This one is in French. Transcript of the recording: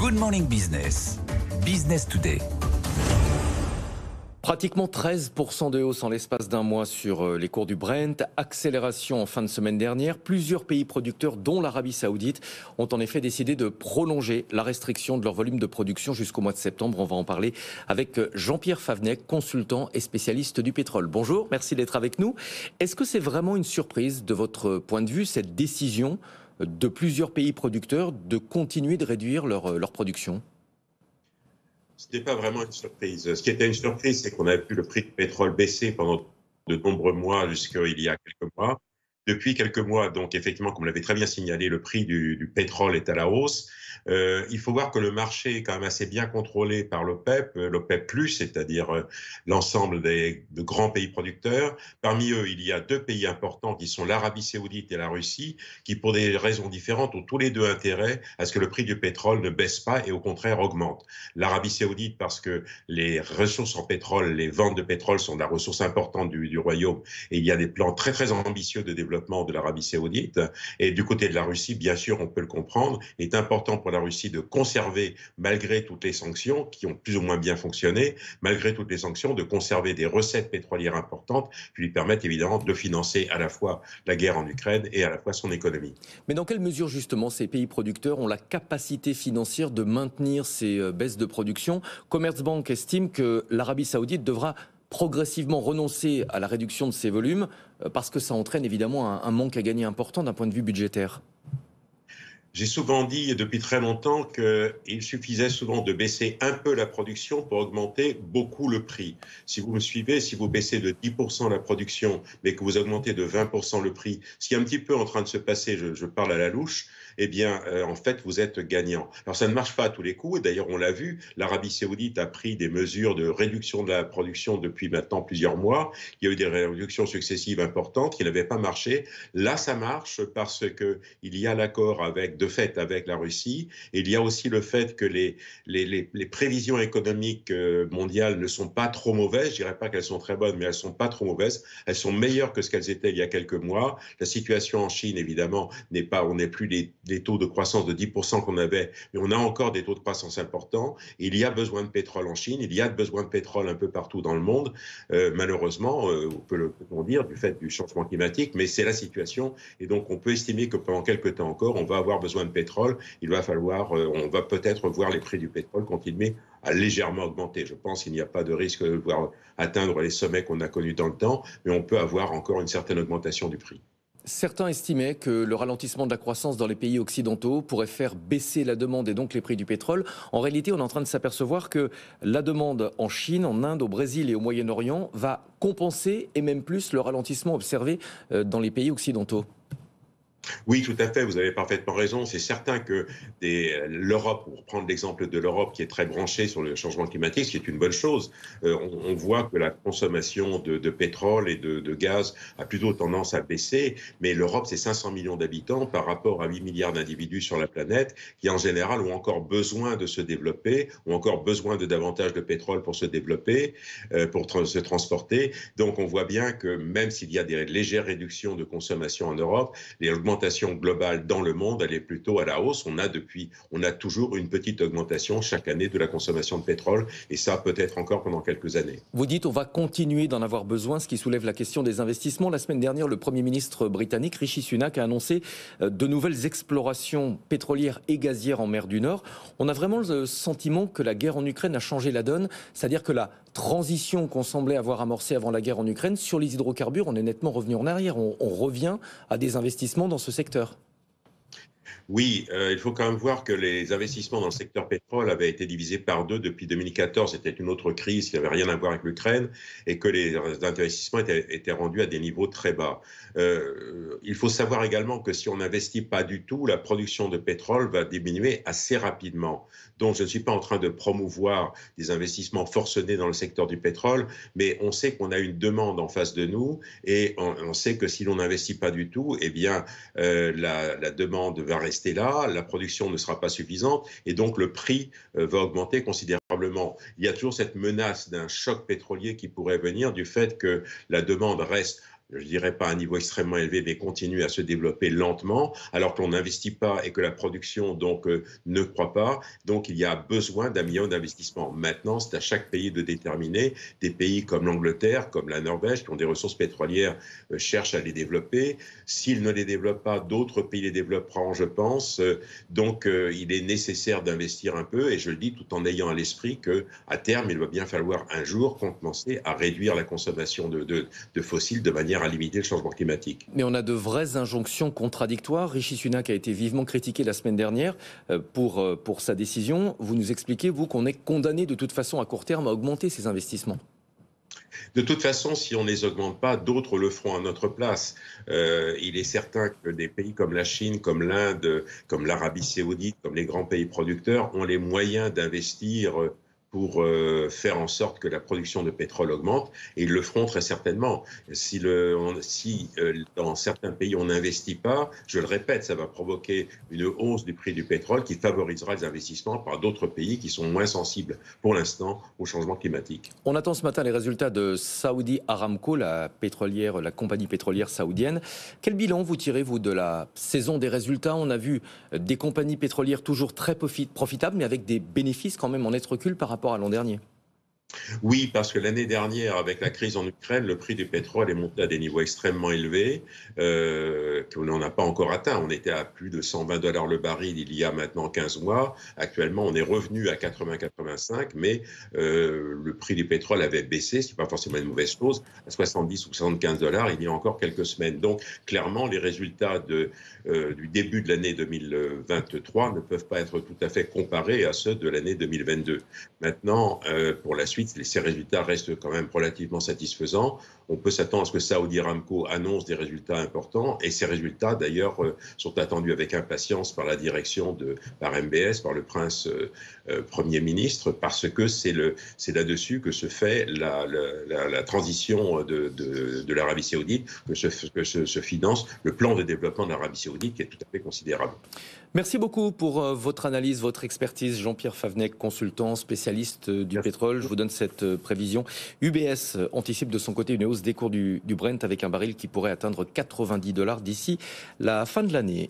Good Morning Business, Business Today. Pratiquement 13% de hausse en l'espace d'un mois sur les cours du Brent. Accélération en fin de semaine dernière. Plusieurs pays producteurs, dont l'Arabie Saoudite, ont en effet décidé de prolonger la restriction de leur volume de production jusqu'au mois de septembre. On va en parler avec Jean-Pierre Favnec, consultant et spécialiste du pétrole. Bonjour, merci d'être avec nous. Est-ce que c'est vraiment une surprise de votre point de vue, cette décision de plusieurs pays producteurs de continuer de réduire leur production ? Ce n'était pas vraiment une surprise. Ce qui était une surprise, c'est qu'on a vu le prix du pétrole baisser pendant de nombreux mois jusqu'il y a quelques mois. Depuis quelques mois, donc effectivement, comme l'avait très bien signalé, le prix du pétrole est à la hausse. Il faut voir que le marché est quand même assez bien contrôlé par l'OPEP+, c'est-à-dire l'ensemble de grands pays producteurs. Parmi eux, il y a deux pays importants qui sont l'Arabie Saoudite et la Russie, qui pour des raisons différentes ont tous les deux intérêt à ce que le prix du pétrole ne baisse pas et au contraire augmente. L'Arabie Saoudite parce que les ressources en pétrole, les ventes de pétrole sont la ressource importante du royaume et il y a des plans très très ambitieux de développement de l'Arabie Saoudite. Et du côté de la Russie, bien sûr, on peut le comprendre, il est important pour la Russie de conserver, malgré toutes les sanctions qui ont plus ou moins bien fonctionné, malgré toutes les sanctions, de conserver des recettes pétrolières importantes qui lui permettent évidemment de financer à la fois la guerre en Ukraine et à la fois son économie. Mais dans quelle mesure justement ces pays producteurs ont la capacité financière de maintenir ces baisses de production ? Commerzbank estime que l'Arabie Saoudite devra progressivement renoncer à la réduction de ses volumes parce que ça entraîne évidemment un manque à gagner important d'un point de vue budgétaire. J'ai souvent dit depuis très longtemps qu'il suffisait souvent de baisser un peu la production pour augmenter beaucoup le prix. Si vous me suivez, si vous baissez de 10% la production, mais que vous augmentez de 20% le prix, ce qui est un petit peu en train de se passer, je parle à la louche, eh bien, en fait, vous êtes gagnant. Alors, ça ne marche pas à tous les coups. Et d'ailleurs, on l'a vu, l'Arabie Saoudite a pris des mesures de réduction de la production depuis maintenant plusieurs mois. Il y a eu des réductions successives importantes qui n'avaient pas marché. Là, ça marche parce que il y a l'accord de fait avec la Russie. Et il y a aussi le fait que les prévisions économiques mondiales ne sont pas trop mauvaises. Je dirais pas qu'elles sont très bonnes, mais elles sont pas trop mauvaises. Elles sont meilleures que ce qu'elles étaient il y a quelques mois. La situation en Chine, évidemment, on n'est plus les taux de croissance de 10% qu'on avait, mais on a encore des taux de croissance importants. Il y a besoin de pétrole en Chine, il y a besoin de pétrole un peu partout dans le monde. Malheureusement, on peut dire, du fait du changement climatique, mais c'est la situation. Et donc, on peut estimer que pendant quelques temps encore, on va avoir besoin de pétrole. On va peut-être voir les prix du pétrole continuer à légèrement augmenter. Je pense qu'il n'y a pas de risque de voir atteindre les sommets qu'on a connus dans le temps, mais on peut avoir encore une certaine augmentation du prix. Certains estimaient que le ralentissement de la croissance dans les pays occidentaux pourrait faire baisser la demande et donc les prix du pétrole. En réalité, on est en train de s'apercevoir que la demande en Chine, en Inde, au Brésil et au Moyen-Orient va compenser et même plus le ralentissement observé dans les pays occidentaux. Oui, tout à fait, vous avez parfaitement raison. C'est certain que l'Europe, pour prendre l'exemple de l'Europe qui est très branchée sur le changement climatique, ce qui est une bonne chose, on voit que la consommation de pétrole et de gaz a plutôt tendance à baisser, mais l'Europe, c'est 500 millions d'habitants par rapport à 8 milliards d'individus sur la planète qui, en général, ont encore besoin de se développer, ont encore besoin de davantage de pétrole pour se développer, pour se transporter. Donc, on voit bien que même s'il y a des légères réductions de consommation en Europe, l'augmentation globale dans le monde, elle est plutôt à la hausse. On a toujours une petite augmentation chaque année de la consommation de pétrole et ça peut-être encore pendant quelques années. Vous dites on va continuer d'en avoir besoin, ce qui soulève la question des investissements. La semaine dernière, le Premier ministre britannique Rishi Sunak a annoncé de nouvelles explorations pétrolières et gazières en mer du Nord. On a vraiment le sentiment que la guerre en Ukraine a changé la donne, c'est-à-dire que la transition qu'on semblait avoir amorcée avant la guerre en Ukraine, sur les hydrocarbures, on est nettement revenu en arrière. On revient à des investissements dans ce secteur. Oui, il faut quand même voir que les investissements dans le secteur pétrole avaient été divisés par deux depuis 2014. C'était une autre crise qui n'avait rien à voir avec l'Ukraine et que les investissements étaient rendus à des niveaux très bas. Il faut savoir également que si on n'investit pas du tout, la production de pétrole va diminuer assez rapidement. Donc, je ne suis pas en train de promouvoir des investissements forcenés dans le secteur du pétrole, mais on sait qu'on a une demande en face de nous et on sait que si l'on n'investit pas du tout, eh bien, la demande va rester là, la production ne sera pas suffisante et donc le prix va augmenter considérablement. Il y a toujours cette menace d'un choc pétrolier qui pourrait venir du fait que la demande reste je dirais pas à un niveau extrêmement élevé, mais continue à se développer lentement, alors qu'on n'investit pas et que la production donc ne croît pas. Donc il y a besoin d'un million d'investissements. Maintenant, c'est à chaque pays de déterminer. Des pays comme l'Angleterre, comme la Norvège, qui ont des ressources pétrolières, cherchent à les développer. S'ils ne les développent pas, d'autres pays les développeront, je pense. Donc il est nécessaire d'investir un peu, et je le dis tout en ayant à l'esprit qu'à terme, il va bien falloir un jour commencer à réduire la consommation de fossiles de manière à limiter le changement climatique. Mais on a de vraies injonctions contradictoires. Rishi Sunak a été vivement critiqué la semaine dernière pour sa décision. Vous nous expliquez, vous, qu'on est condamné de toute façon à court terme à augmenter ces investissements. De toute façon, si on ne les augmente pas, d'autres le feront à notre place. Il est certain que des pays comme la Chine, comme l'Inde, comme l'Arabie saoudite, comme les grands pays producteurs ont les moyens d'investir pour faire en sorte que la production de pétrole augmente, et ils le feront très certainement. Si dans certains pays on n'investit pas, je le répète, ça va provoquer une hausse du prix du pétrole qui favorisera les investissements par d'autres pays qui sont moins sensibles pour l'instant au changement climatique. On attend ce matin les résultats de Saudi Aramco, la compagnie pétrolière saoudienne. Quel bilan vous tirez, vous, de la saison des résultats? On a vu des compagnies pétrolières toujours très profitables, mais avec des bénéfices quand même en net recul par rapport à l'an dernier. Oui, parce que l'année dernière, avec la crise en Ukraine, le prix du pétrole est monté à des niveaux extrêmement élevés qu'on n'en a pas encore atteint. On était à plus de 120 $ le baril il y a maintenant 15 mois. Actuellement, on est revenu à 80-85, mais le prix du pétrole avait baissé, ce qui n'est pas forcément une mauvaise chose, à 70 ou 75 $ il y a encore quelques semaines. Donc, clairement, les résultats du début de l'année 2023 ne peuvent pas être tout à fait comparés à ceux de l'année 2022. Maintenant, pour la suite, ces résultats restent quand même relativement satisfaisants. On peut s'attendre à ce que Saudi Aramco annonce des résultats importants, et ces résultats d'ailleurs sont attendus avec impatience par la direction par MBS, par le prince Premier ministre, parce que c'est là-dessus que se fait la transition de l'Arabie saoudite, que se finance le plan de développement de l'Arabie saoudite, qui est tout à fait considérable. Merci beaucoup pour votre analyse, votre expertise. Jean-Pierre Favennec, consultant, spécialiste du pétrole. Je vous donne cette prévision. UBS anticipe de son côté une hausse des cours du Brent avec un baril qui pourrait atteindre 90 $ d'ici la fin de l'année.